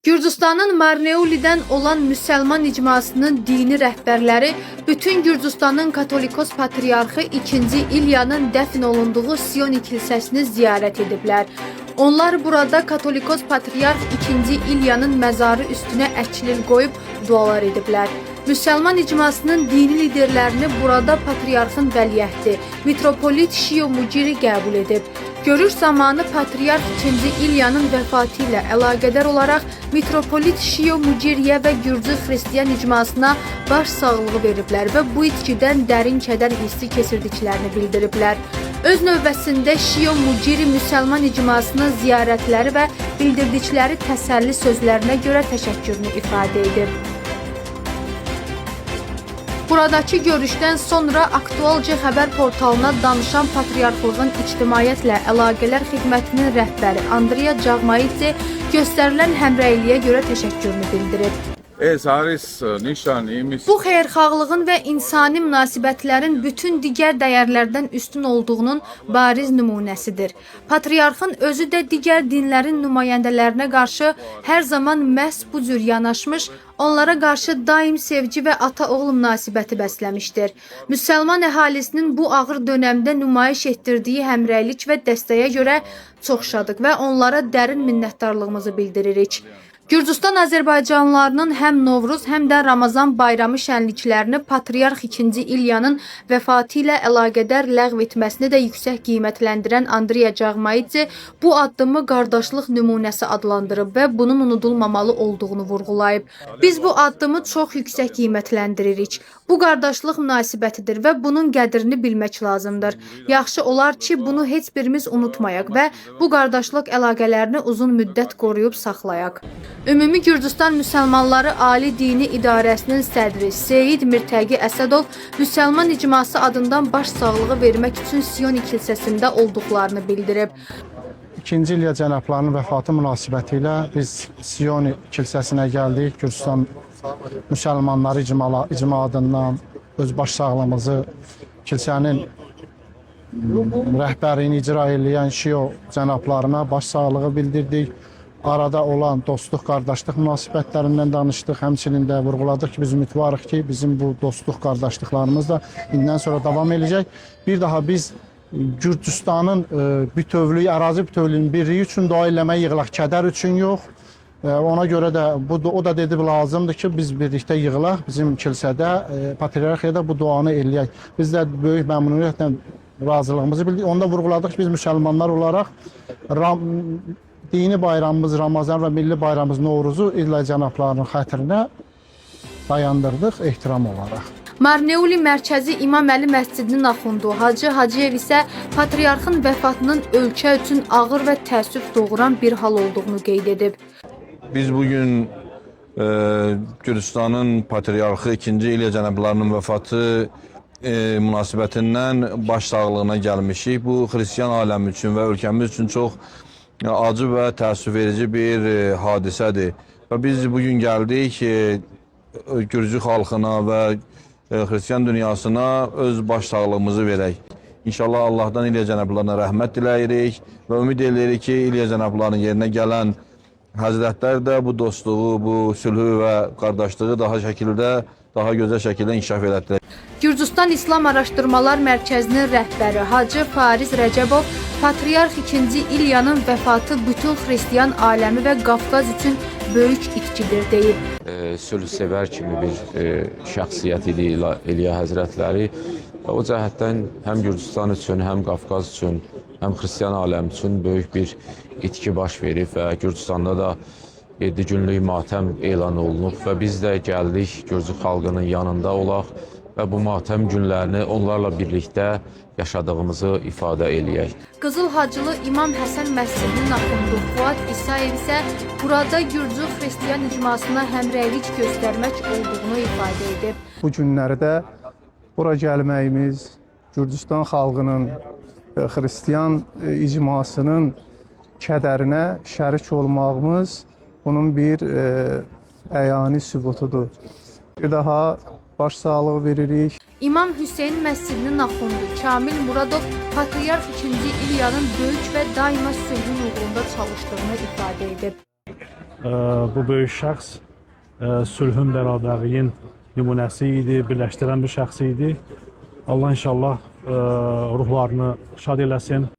Gürcüstanın Marneoli'dən olan müsəlman icmasının dini rəhbərləri bütün Gürcüstanın Katolikos Patriarxı 2. İlyanın dəfn olunduğu Sioni kilsəsini ziyarət ediblər. Onlar burada Katolikos Patriarx 2. İlyanın məzarı üstünə əklil qoyub dualar ediblər. Müsəlman icmasının dini liderlərini burada Patriarxın vəliəhdi, Mitropolit Şio Muciri qəbul edib. Görüş zamanı Patriarx 2. İlyanın vəfatı ilə əlaqədar olaraq Mitropolit Şio Muciriyə və Gürcü xristiyan icmasına baş sağlığı veriblər və bu itkidən dərin kədər hissi keçirdiklərini bildiriblər. Öz növbəsində Şio Muciri müsəlman icmasının ziyarətləri və bildirdikləri təsəlli sözlərinə görə təşəkkürünü ifadə edib. Buradakı görüşdən sonra Aktualca xəbər portalına danışan Patriarxlığın İctimaiyyətlə Əlaqələr Xidmətinin rəhbəri Andrea Cağmaidze göstərilən həmrəyliyə görə təşəkkürünü bildirib. Bu xeyirxahlığın və insani münasibətlərin bütün digər dəyərlərdən üstün olduğunun bariz nümunəsidir. Patriarxın özü də digər dinlərin nümayəndələrinə qarşı hər zaman məhz bu cür yanaşmış, onlara qarşı daim sevgi və ata-oğul münasibəti bəsləmişdir. Müsəlman əhalisinin bu ağır dönəmdə nümayiş etdirdiyi həmrəylik və dəstəyə görə çox şadıq və onlara dərin minnətdarlığımızı bildiririk. Gürcüstan Azərbaycanlılarının həm Novruz, həm də Ramazan bayramı şənliklərini Patriarx 2. İlyanın vəfatı ilə əlaqədar ləğv etməsini də yüksək qiymətləndirən Andrea Cağmaidze bu addımı qardaşlıq nümunəsi adlandırıb və bunun unudulmamalı olduğunu vurğulayıb. Biz bu addımı çox yüksək qiymətləndiririk. Bu qardaşlıq münasibətidir və bunun qədrini bilmək lazımdır. Yaxşı olar ki, bunu heç birimiz unutmayaq və bu qardaşlıq əlaqələrini uzun müddət qoruyub saxlayaq. Ümumi Gürcüstan Müsəlmanları Ali Dini İdarəsinin sədri Seyid Mirtəqi Əsədov müsəlman icması adından baş sağlığı vermək üçün Sioni kilsəsində olduqlarını bildirib. 2. İlya cənablarının vəfatı münasibəti ilə biz Sioni kilsəsinə gəldik. Gürcüstan müsəlmanları icma adından öz baş sağlığımızı kilsənin rəhbərini icra edən Şio cənablarına baş sağlığı bildirdik. Arada olan dostluq, qardaşlıq münasibətlərindən danışdıq. Həmçinin də vurğuladıq ki, biz ümidvarıq ki, bizim bu dostluq, qardaşlıqlarımız da indən sonra davam edəcək. Bir daha biz Gürcüstanın bütövlüyü, ərazi bütövlüyünün birliyi üçün dua eləmək yığılaq, kədər üçün yox. Ona görə də o da dedi lazımdır ki, biz birlikdə yığılaq, bizim kilsədə, patriarxiyada bu duanı eləyək. Biz də böyük məmnuniyyətlə razılığımızı bildik. Onu da vurğuladıq ki, biz müsəlmanlar olaraq dini bayramımız Ramazan və milli bayramımız Novruzu İlya cənablarının xətrinə dayandırdıq ehtiram olaraq. Marneoli mərkəzi İmam Əli məscidinin axundu Hacı Hacıyev isə Patriarxın vəfatının ölkə üçün ağır və təəssüf doğuran bir hal olduğunu qeyd edib. Biz bugün Gürcüstanın Patriarxı 2. İlya cənablarının vəfatı münasibətindən baş sağlığına gəlmişik. Bu xristiyan aləmi üçün və ölkəmiz üçün çox acı və təəssüf verici bir hadisədir. Və biz bugün gəldik Gürcü xalqına və xristiyan dünyasına öz baş sağlığımızı verək. İnşallah Allahdan İlya cənablarına rəhmət diləyirik və ümid edirik ki, İlya cənablarının yerinə gələn həzrətlər də bu dostluğu, bu sülhü və qardaşlığı daha gözəl şəkildə inkişaf elətdirək. Gürcüstan İslam Araşdırmalar Mərkəzinin rəhbəri Hacı Fariz Rəcəbov Patriarx 2. İlyanın vəfatı bütün xristiyan aləmi və Qafqaz üçün böyük itkidir deyib. Sülhsevər kimi bir şəxsiyyət idi İlya həzrətləri. O cəhətdən həm Gürcüstan üçün, həm Qafqaz üçün, həm xristiyan aləmi üçün böyük bir itki baş verib və Gürcüstanda da 7 günlük matəm elan olunub və biz də gəldik Gürcü xalqının yanında olaq və bu matəm günlərini onlarla birlikdə yaşadığımızı ifadə eləyək. Qızıl Hacılı İmam Həsən məscidinin axundu Fuad İsayev isə burada Gürcü xristiyan icmasına həmrəylik göstərmək olduğunu ifadə edib. Bu günlərdə bura gəlməyimiz, Gürcüstan xalqının, xristiyan icmasının kədərinə şərik olmağımız bunun bir əyani sübutudur. Bir daha baş sağlığı veririk. İmam Hüseyin məscidinin axundu Kamil Muradov Patriarx 2. İlyanın böyük və daima sülhün uğrunda çalışdığını ifadə edib. bu böyük şəxs sülhün, bərabərliyin nümunəsi idi, birləşdirən bir şəxs idi. Allah inşallah ruhlarını şad eləsin.